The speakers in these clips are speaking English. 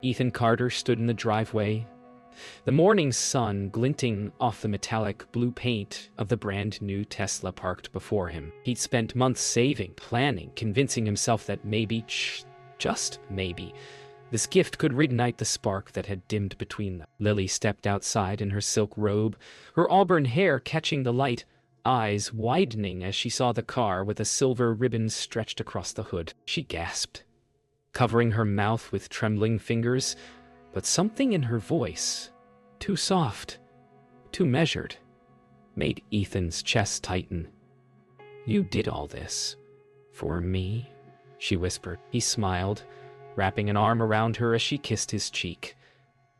Ethan Carter stood in the driveway, the morning sun glinting off the metallic blue paint of the brand new Tesla parked before him. He'd spent months saving, planning, convincing himself that maybe, just maybe, this gift could reignite the spark that had dimmed between them. Lily stepped outside in her silk robe, her auburn hair catching the light, eyes widening as she saw the car with a silver ribbon stretched across the hood. She gasped, covering her mouth with trembling fingers, but something in her voice, too soft, too measured, made Ethan's chest tighten. "You did all this for me?" she whispered. He smiled, wrapping an arm around her as she kissed his cheek.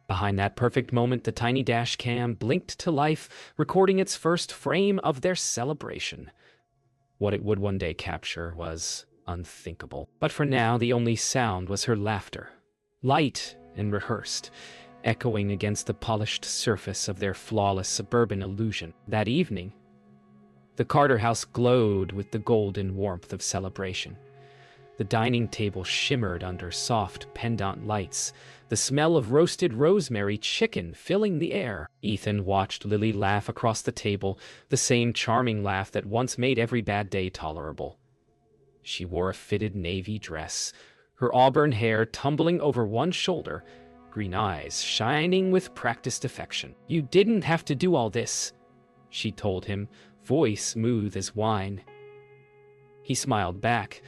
Behind that perfect moment, the tiny dash cam blinked to life, recording its first frame of their celebration. What it would one day capture was unthinkable. But for now, the only sound was her laughter, light and rehearsed, echoing against the polished surface of their flawless suburban illusion. That evening, the Carter house glowed with the golden warmth of celebration. The dining table shimmered under soft pendant lights, the smell of roasted rosemary chicken filling the air. Ethan watched Lily laugh across the table, the same charming laugh that once made every bad day tolerable. She wore a fitted navy dress, her auburn hair tumbling over one shoulder, green eyes shining with practiced affection. "You didn't have to do all this," she told him, voice smooth as wine. He smiled back,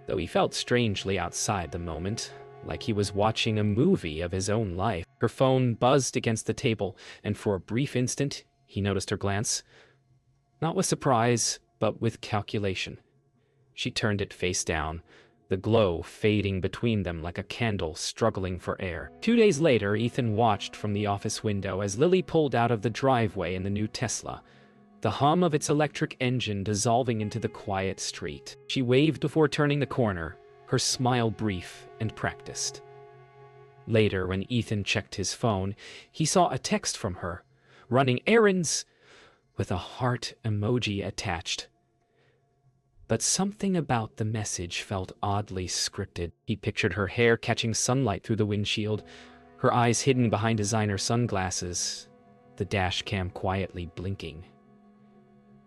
though he felt strangely outside the moment, like he was watching a movie of his own life. Her phone buzzed against the table, and for a brief instant, he noticed her glance. Not with surprise, but with calculation. She turned it face down, the glow fading between them like a candle struggling for air. 2 days later, Ethan watched from the office window as Lily pulled out of the driveway in the new Tesla, the hum of its electric engine dissolving into the quiet street. She waved before turning the corner, her smile brief and practiced. Later, when Ethan checked his phone, he saw a text from her, "Running errands," with a heart emoji attached. But something about the message felt oddly scripted. He pictured her hair catching sunlight through the windshield, her eyes hidden behind designer sunglasses, the dash cam quietly blinking.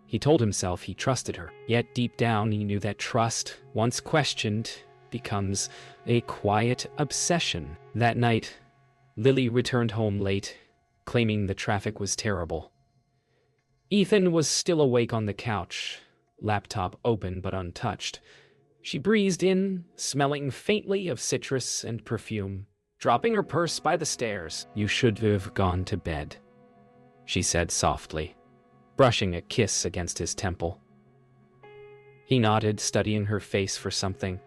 He told himself he trusted her, yet deep down he knew that trust, once questioned, becomes a quiet obsession. That night, Lily returned home late, claiming the traffic was terrible. Ethan was still awake on the couch, laptop open but untouched. She breezed in, smelling faintly of citrus and perfume, dropping her purse by the stairs. "You should have gone to bed," she said softly, brushing a kiss against his temple. He nodded, studying her face for something.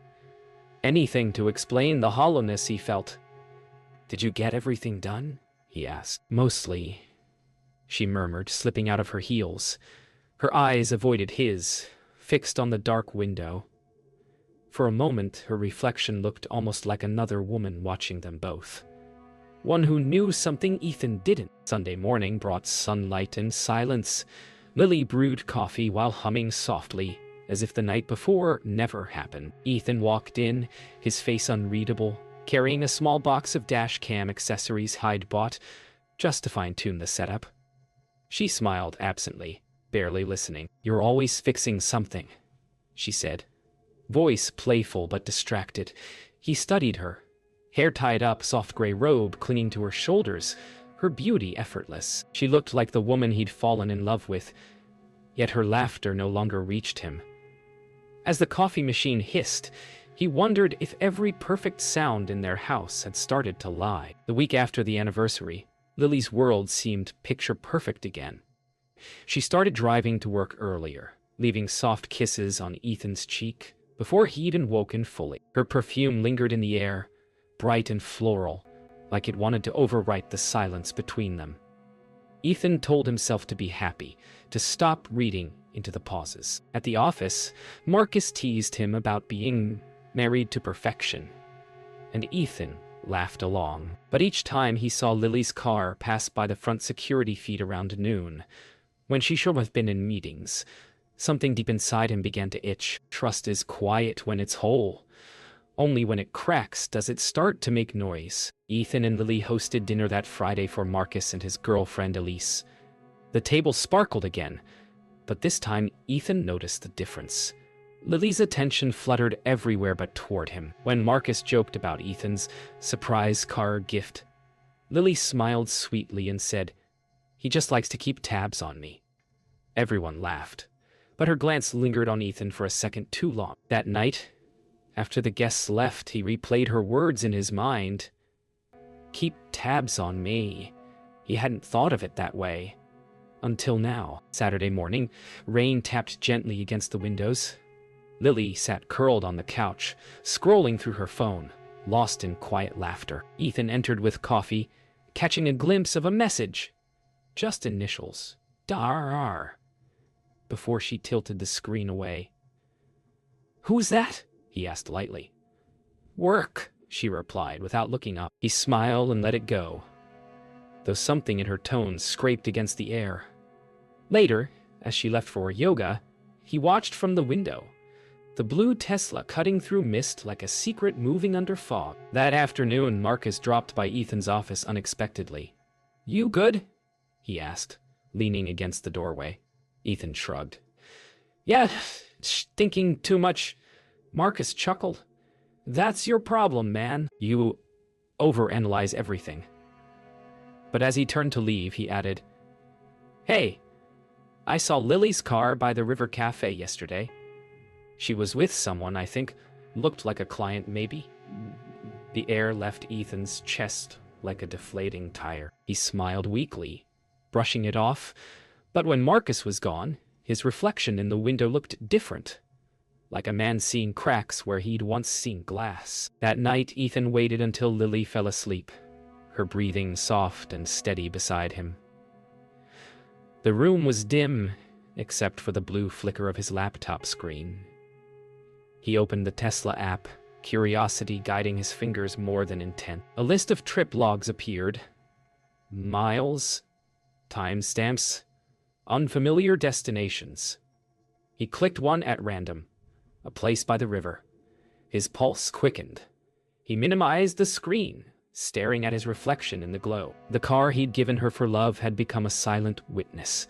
Anything to explain the hollowness he felt. "Did you get everything done?" he asked. "Mostly," she murmured, slipping out of her heels. Her eyes avoided his, fixed on the dark window. For a moment, her reflection looked almost like another woman watching them both. One who knew something Ethan didn't. Sunday morning brought sunlight and silence. Lily brewed coffee while humming softly, as if the night before never happened. Ethan walked in, his face unreadable, carrying a small box of dash cam accessories Hyde bought, just to fine-tune the setup. She smiled absently, barely listening. "You're always fixing something," she said, voice playful but distracted. He studied her, hair tied up, soft gray robe clinging to her shoulders, her beauty effortless. She looked like the woman he'd fallen in love with, yet her laughter no longer reached him. As the coffee machine hissed, he wondered if every perfect sound in their house had started to lie. The week after the anniversary, Lily's world seemed picture-perfect again. She started driving to work earlier, leaving soft kisses on Ethan's cheek before he'd woken fully. Her perfume lingered in the air, bright and floral, like it wanted to overwrite the silence between them. Ethan told himself to be happy, to stop reading into the pauses. At the office, Marcus teased him about being married to perfection, and Ethan laughed along. But each time he saw Lily's car pass by the front security feed around noon, when she should have been in meetings, something deep inside him began to itch. Trust is quiet when it's whole. Only when it cracks does it start to make noise. Ethan and Lily hosted dinner that Friday for Marcus and his girlfriend Elise. The table sparkled again, but this time Ethan noticed the difference. Lily's attention fluttered everywhere but toward him. When Marcus joked about Ethan's surprise car gift, Lily smiled sweetly and said, "He just likes to keep tabs on me." Everyone laughed, but her glance lingered on Ethan for a second too long. That night, after the guests left, he replayed her words in his mind. Keep tabs on me. He hadn't thought of it that way. Until now. Saturday morning, rain tapped gently against the windows. Lily sat curled on the couch, scrolling through her phone, lost in quiet laughter. Ethan entered with coffee, catching a glimpse of a message. Just initials. Dar. Before she tilted the screen away. "Who's that?" he asked lightly. "Work," she replied without looking up. He smiled and let it go, though something in her tone scraped against the air. Later, as she left for yoga, he watched from the window, the blue Tesla cutting through mist like a secret moving under fog. That afternoon, Marcus dropped by Ethan's office unexpectedly. "You good?" he asked, leaning against the doorway. Ethan shrugged. "Yeah, thinking too much." Marcus chuckled. "That's your problem, man. You overanalyze everything." But as he turned to leave, he added, "Hey, I saw Lily's car by the River Cafe yesterday. She was with someone, I think. Looked like a client, maybe." The air left Ethan's chest like a deflating tire. He smiled weakly, brushing it off, but when Marcus was gone, his reflection in the window looked different, like a man seeing cracks where he'd once seen glass. That night, Ethan waited until Lily fell asleep, her breathing soft and steady beside him. The room was dim, except for the blue flicker of his laptop screen. He opened the Tesla app, curiosity guiding his fingers more than intent. A list of trip logs appeared. Miles, timestamps, unfamiliar destinations. He clicked one at random, a place by the river. His pulse quickened. He minimized the screen, staring at his reflection in the glow. The car he'd given her for love had become a silent witness,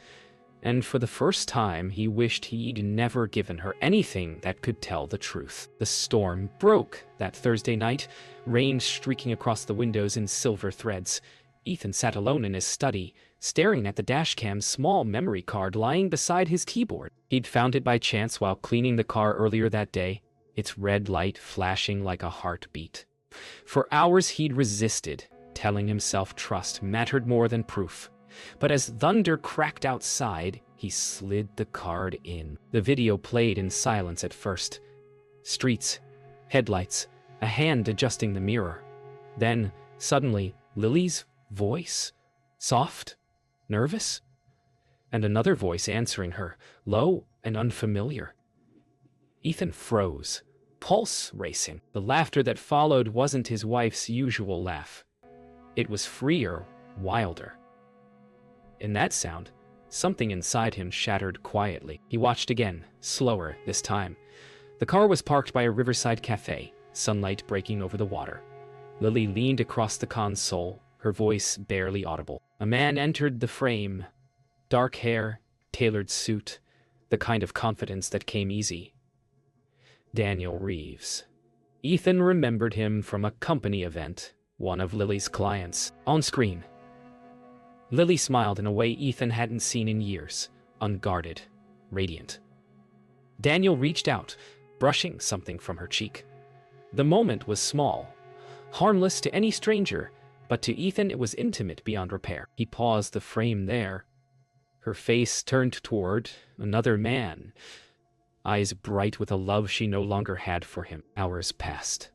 and for the first time he wished he'd never given her anything that could tell the truth. The storm broke that Thursday night, rain streaking across the windows in silver threads. Ethan sat alone in his study, staring at the dashcam's small memory card lying beside his keyboard. He'd found it by chance while cleaning the car earlier that day, its red light flashing like a heartbeat. For hours he'd resisted, telling himself trust mattered more than proof. But as thunder cracked outside, he slid the card in. The video played in silence at first. Streets, headlights, a hand adjusting the mirror. Then, suddenly, Lily's voice, soft, nervous, and another voice answering her, low and unfamiliar. Ethan froze, pulse racing. The laughter that followed wasn't his wife's usual laugh. It was freer, wilder. In that sound, something inside him shattered quietly. He watched again, slower this time. The car was parked by a riverside cafe, sunlight breaking over the water. Lily leaned across the console, her voice barely audible. A man entered the frame. Dark hair, tailored suit, the kind of confidence that came easy. Daniel Reeves. Ethan remembered him from a company event, one of Lily's clients. On screen, Lily smiled in a way Ethan hadn't seen in years, unguarded, radiant. Daniel reached out, brushing something from her cheek. The moment was small, harmless to any stranger, but to Ethan it was intimate beyond repair. He paused the frame there. Her face turned toward another man, eyes bright with a love she no longer had for him. Hours passed.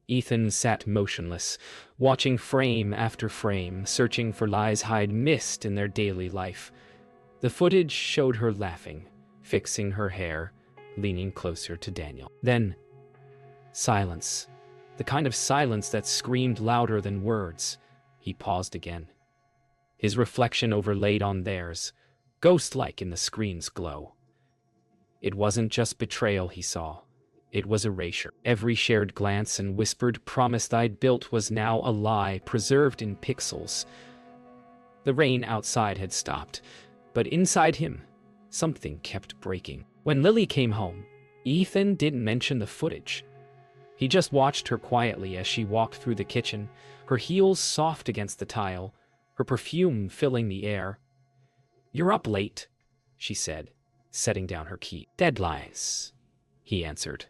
Ethan sat motionless, watching frame after frame, searching for lies Hyde missed in their daily life. The footage showed her laughing, fixing her hair, leaning closer to Daniel. Then, silence. The kind of silence that screamed louder than words. He paused again. His reflection overlaid on theirs, ghost-like in the screen's glow. It wasn't just betrayal he saw. It was erasure. Every shared glance and whispered promise they'd built was now a lie preserved in pixels. The rain outside had stopped, but inside him, something kept breaking. When Lily came home, Ethan didn't mention the footage. He just watched her quietly as she walked through the kitchen, her heels soft against the tile, her perfume filling the air. "You're up late," she said, setting down her key. "Deadlines," he answered.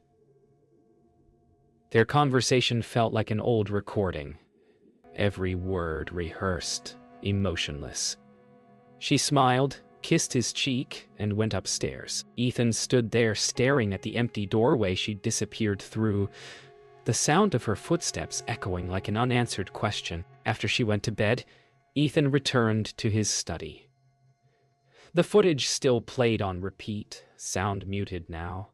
Their conversation felt like an old recording, every word rehearsed, emotionless. She smiled, kissed his cheek, and went upstairs. Ethan stood there staring at the empty doorway she'd disappeared through, the sound of her footsteps echoing like an unanswered question. After she went to bed, Ethan returned to his study. The footage still played on repeat, sound muted now.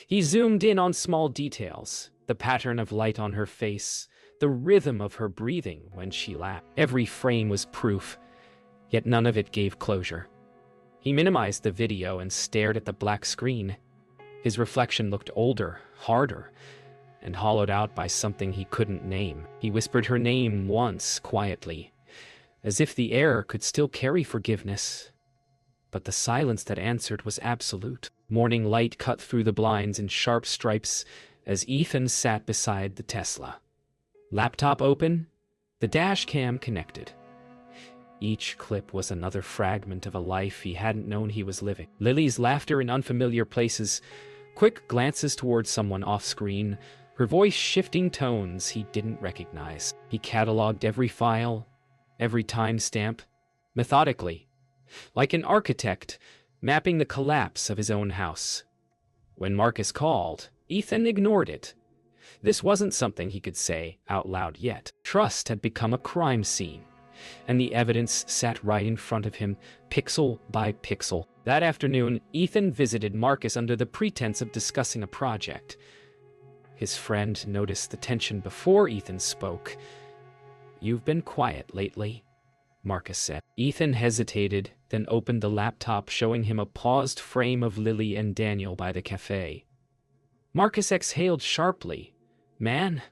He zoomed in on small details, the pattern of light on her face, the rhythm of her breathing when she laughed. Every frame was proof, yet none of it gave closure. He minimized the video and stared at the black screen. His reflection looked older, harder, and hollowed out by something he couldn't name. He whispered her name once, quietly, as if the air could still carry forgiveness. But the silence that answered was absolute. Morning light cut through the blinds in sharp stripes as Ethan sat beside the Tesla. Laptop open, the dash cam connected. Each clip was another fragment of a life he hadn't known he was living. Lily's laughter in unfamiliar places, quick glances towards someone off-screen, her voice shifting tones he didn't recognize. He cataloged every file, every timestamp, methodically, like an architect mapping the collapse of his own house. When Marcus called, Ethan ignored it. This wasn't something he could say out loud yet. Trust had become a crime scene, and the evidence sat right in front of him, pixel by pixel. That afternoon, Ethan visited Marcus under the pretense of discussing a project. His friend noticed the tension before Ethan spoke. "You've been quiet lately," Marcus said. Ethan hesitated, then opened the laptop, showing him a paused frame of Lily and Daniel by the cafe. Marcus exhaled sharply. "Man,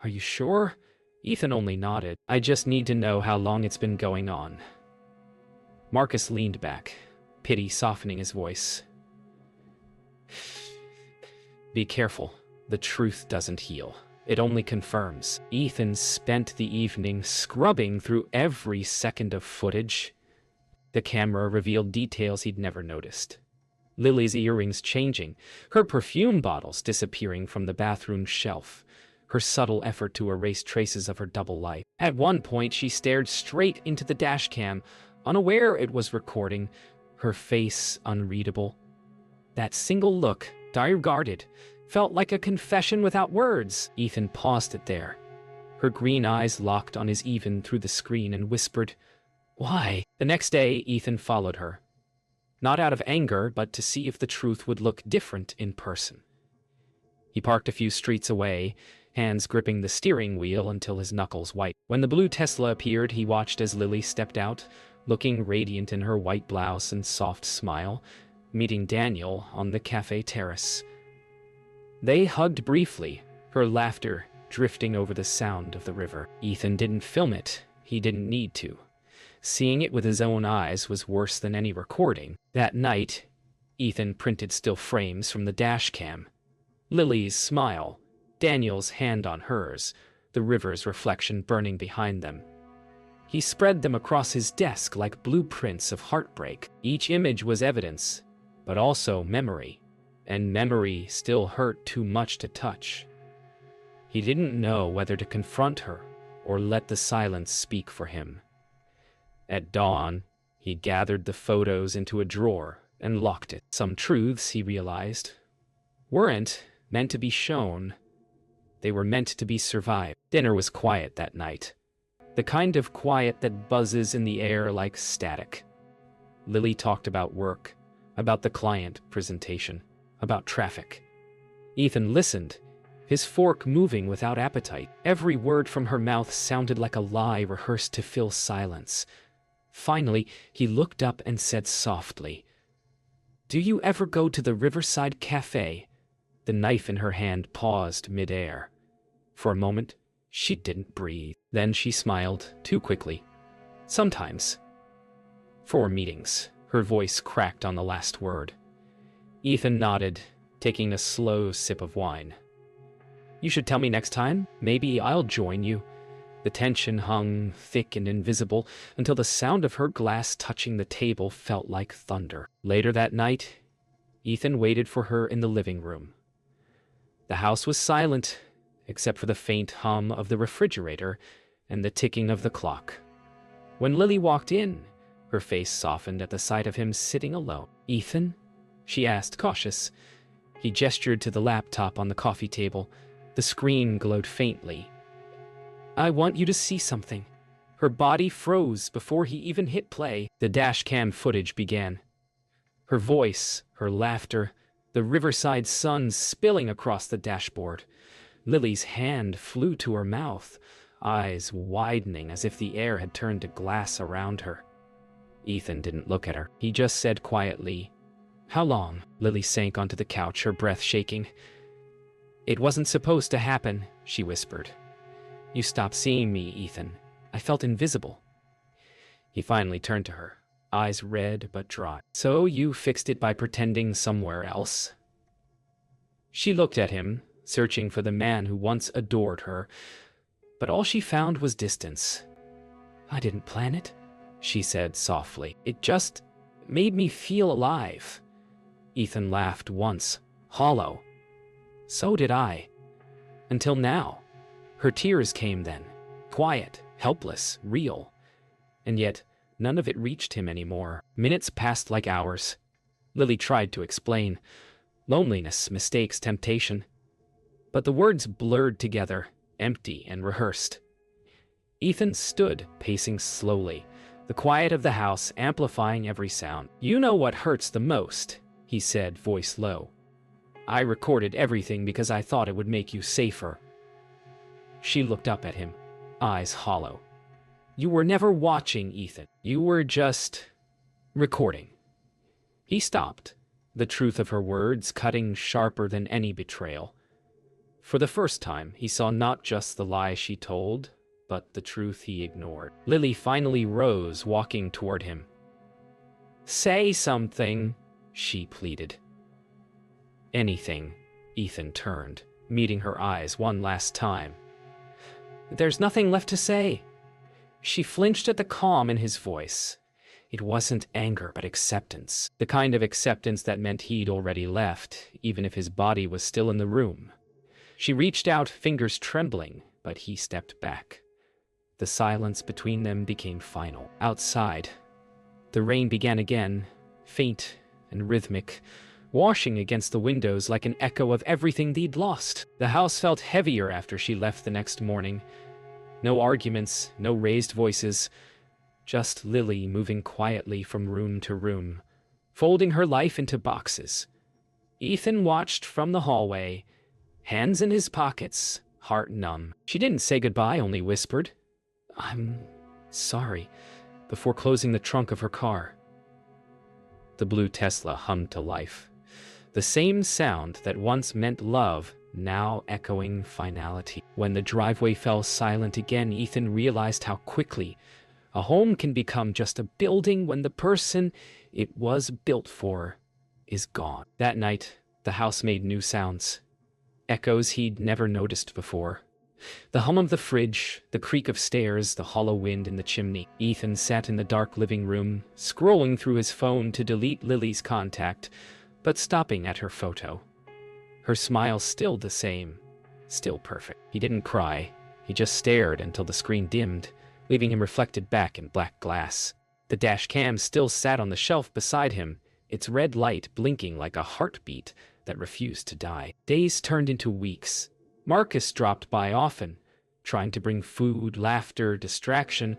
are you sure?" Ethan only nodded. "I just need to know how long it's been going on." Marcus leaned back, pity softening his voice. "Be careful. The truth doesn't heal. It only confirms." Ethan spent the evening scrubbing through every second of footage. The camera revealed details he'd never noticed. Lily's earrings changing, her perfume bottles disappearing from the bathroom shelf, her subtle effort to erase traces of her double life. At one point, she stared straight into the dashcam, unaware it was recording, her face unreadable. That single look, dire-guarded, felt like a confession without words. Ethan paused it there. Her green eyes locked on his even through the screen and whispered, "Why?" The next day, Ethan followed her. Not out of anger, but to see if the truth would look different in person. He parked a few streets away, hands gripping the steering wheel until his knuckles white. When the blue Tesla appeared, he watched as Lily stepped out, looking radiant in her white blouse and soft smile, meeting Daniel on the cafe terrace. They hugged briefly, her laughter drifting over the sound of the river. Ethan didn't film it. He didn't need to. Seeing it with his own eyes was worse than any recording. That night, Ethan printed still frames from the dash cam. Lily's smile, Daniel's hand on hers, the river's reflection burning behind them. He spread them across his desk like blueprints of heartbreak. Each image was evidence, but also memory, and memory still hurt too much to touch. He didn't know whether to confront her or let the silence speak for him. At dawn, he gathered the photos into a drawer and locked it. Some truths, he realized, weren't meant to be shown. They were meant to be survived. Dinner was quiet that night. The kind of quiet that buzzes in the air like static. Lily talked about work, about the client presentation, about traffic. Ethan listened, his fork moving without appetite. Every word from her mouth sounded like a lie rehearsed to fill silence. Finally, he looked up and said softly, "Do you ever go to the Riverside Cafe?" The knife in her hand paused midair. For a moment, she didn't breathe. Then she smiled, too quickly. Sometimes. 4 meetings. Her voice cracked on the last word. Ethan nodded, taking a slow sip of wine. You should tell me next time. Maybe I'll join you. The tension hung thick and invisible until the sound of her glass touching the table felt like thunder. Later that night, Ethan waited for her in the living room. The house was silent, except for the faint hum of the refrigerator and the ticking of the clock. When Lily walked in, her face softened at the sight of him sitting alone. "Ethan?" she asked, cautious. He gestured to the laptop on the coffee table. The screen glowed faintly. "I want you to see something." Her body froze before he even hit play. The dash cam footage began. Her voice, her laughter, the riverside sun spilling across the dashboard. Lily's hand flew to her mouth, eyes widening as if the air had turned to glass around her. Ethan didn't look at her. He just said quietly, "How long?" Lily sank onto the couch, her breath shaking. "It wasn't supposed to happen," she whispered. "You stopped seeing me, Ethan. I felt invisible." He finally turned to her, eyes red but dry. "So you fixed it by pretending somewhere else?" She looked at him, searching for the man who once adored her, but all she found was distance. "I didn't plan it," she said softly. "It just made me feel alive." Ethan laughed once, hollow. "So did I. Until now." Her tears came then, quiet, helpless, real. And yet, none of it reached him anymore. Minutes passed like hours. Lily tried to explain. Loneliness, mistakes, temptation. But the words blurred together, empty and rehearsed. Ethan stood, pacing slowly, the quiet of the house amplifying every sound. "You know what hurts the most," he said, voice low. "I recorded everything because I thought it would make you safer." She looked up at him, eyes hollow. "You were never watching, Ethan. You were just recording." He stopped, the truth of her words cutting sharper than any betrayal. For the first time, he saw not just the lie she told, but the truth he ignored. Lily finally rose, walking toward him. "Say something," she pleaded. "Anything." Ethan turned, meeting her eyes one last time. "There's nothing left to say." She flinched at the calm in his voice. It wasn't anger, but acceptance. The kind of acceptance that meant he'd already left, even if his body was still in the room. She reached out, fingers trembling, but he stepped back. The silence between them became final. Outside, the rain began again, faint and rhythmic, washing against the windows like an echo of everything they'd lost. The house felt heavier after she left the next morning. No arguments, no raised voices, just Lily moving quietly from room to room, folding her life into boxes. Ethan watched from the hallway, hands in his pockets, heart numb. She didn't say goodbye, only whispered, "I'm sorry," before closing the trunk of her car. The blue Tesla hummed to life. The same sound that once meant love, now echoing finality. When the driveway fell silent again, Ethan realized how quickly a home can become just a building when the person it was built for is gone. That night, the house made new sounds, echoes he'd never noticed before. The hum of the fridge, the creak of stairs, the hollow wind in the chimney. Ethan sat in the dark living room, scrolling through his phone to delete Lily's contact, but stopping at her photo. Her smile still the same, still perfect. He didn't cry. He just stared until the screen dimmed, leaving him reflected back in black glass. The dash cam still sat on the shelf beside him, its red light blinking like a heartbeat that refused to die. Days turned into weeks. Marcus dropped by often, trying to bring food, laughter, distraction,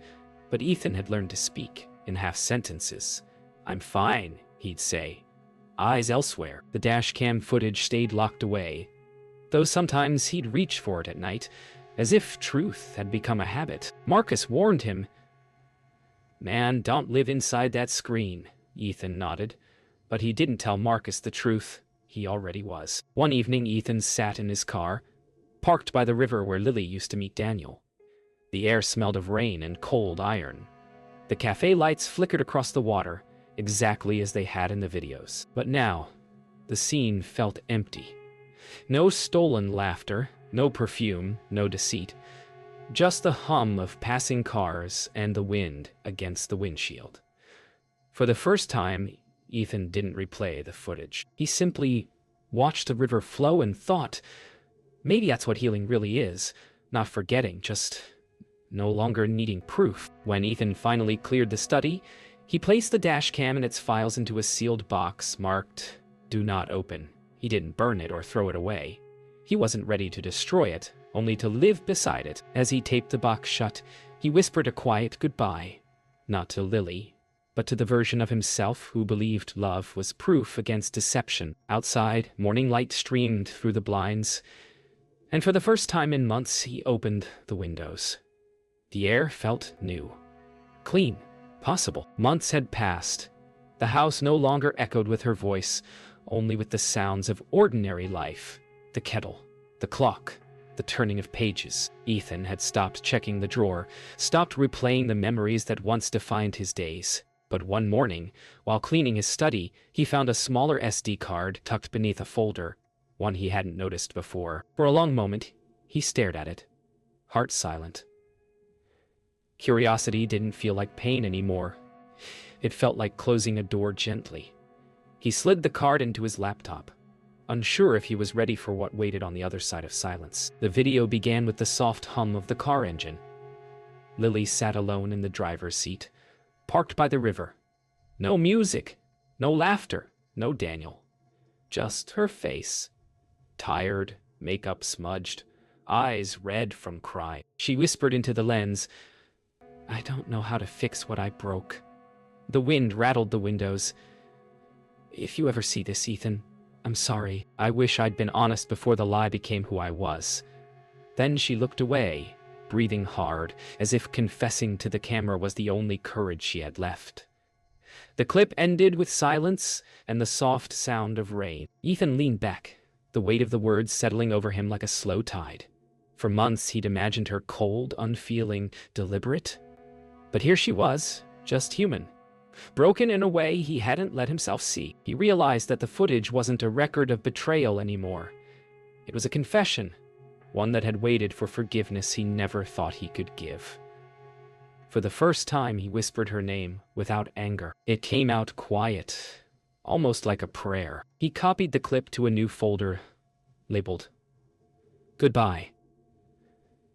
but Ethan had learned to speak in half sentences. "I'm fine," he'd say, eyes elsewhere. The dash cam footage stayed locked away, though sometimes he'd reach for it at night, as if truth had become a habit. Marcus warned him. "Man, don't live inside that screen," Ethan nodded, but he didn't tell Marcus the truth. he already was. One evening, Ethan sat in his car, parked by the river where Lily used to meet Daniel. The air smelled of rain and cold iron. The cafe lights flickered across the water, exactly as they had in the videos. But now, the scene felt empty. No stolen laughter, no perfume, no deceit. Just the hum of passing cars and the wind against the windshield. For the first time, Ethan didn't replay the footage. He simply watched the river flow and thought, maybe that's what healing really is. Not forgetting, just no longer needing proof. When Ethan finally cleared the study, he placed the dash cam and its files into a sealed box marked, "Do not open." He didn't burn it or throw it away. He wasn't ready to destroy it, only to live beside it. As he taped the box shut, he whispered a quiet goodbye, not to Lily, but to the version of himself who believed love was proof against deception. Outside, morning light streamed through the blinds, and for the first time in months, he opened the windows. The air felt new, clean, possible. Months had passed. The house no longer echoed with her voice, only with the sounds of ordinary life. The kettle, the clock, the turning of pages. Ethan had stopped checking the drawer, stopped replaying the memories that once defined his days. But one morning, while cleaning his study, he found a smaller SD card tucked beneath a folder, one he hadn't noticed before. For a long moment, he stared at it, heart silent. Curiosity didn't feel like pain anymore. It felt like closing a door gently. He slid the card into his laptop, unsure if he was ready for what waited on the other side of silence. The video began with the soft hum of the car engine. Lily sat alone in the driver's seat, parked by the river. No music, no laughter, no Daniel. Just her face. Tired, makeup smudged, eyes red from crying. She whispered into the lens, "I don't know how to fix what I broke." The wind rattled the windows. "If you ever see this, Ethan, I'm sorry. I wish I'd been honest before the lie became who I was." Then she looked away, breathing hard, as if confessing to the camera was the only courage she had left. The clip ended with silence and the soft sound of rain. Ethan leaned back, the weight of the words settling over him like a slow tide. For months he'd imagined her cold, unfeeling, deliberate. But here she was, just human. Broken in a way he hadn't let himself see. He realized that the footage wasn't a record of betrayal anymore. It was a confession, one that had waited for forgiveness he never thought he could give. For the first time, he whispered her name without anger. It came out quiet, almost like a prayer. He copied the clip to a new folder, labeled "Goodbye,"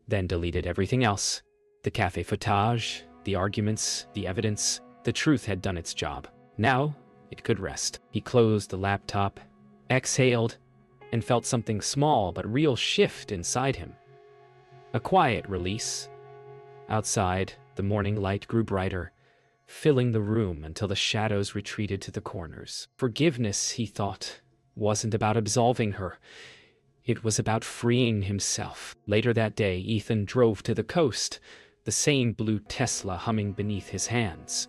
then deleted everything else. The cafe footage, the arguments, the evidence. The truth had done its job. Now, it could rest. He closed the laptop, exhaled, and felt something small but real shift inside him. A quiet release. Outside, the morning light grew brighter, filling the room until the shadows retreated to the corners. Forgiveness, he thought, wasn't about absolving her. It was about freeing himself. Later that day, Ethan drove to the coast, the same blue Tesla humming beneath his hands.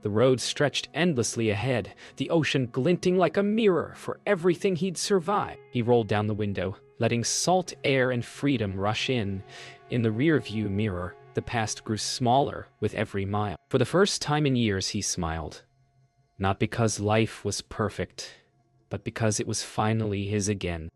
The road stretched endlessly ahead, the ocean glinting like a mirror for everything he'd survived. He rolled down the window, letting salt air and freedom rush in. In the rearview mirror, the past grew smaller with every mile. For the first time in years, he smiled. Not because life was perfect, but because it was finally his again.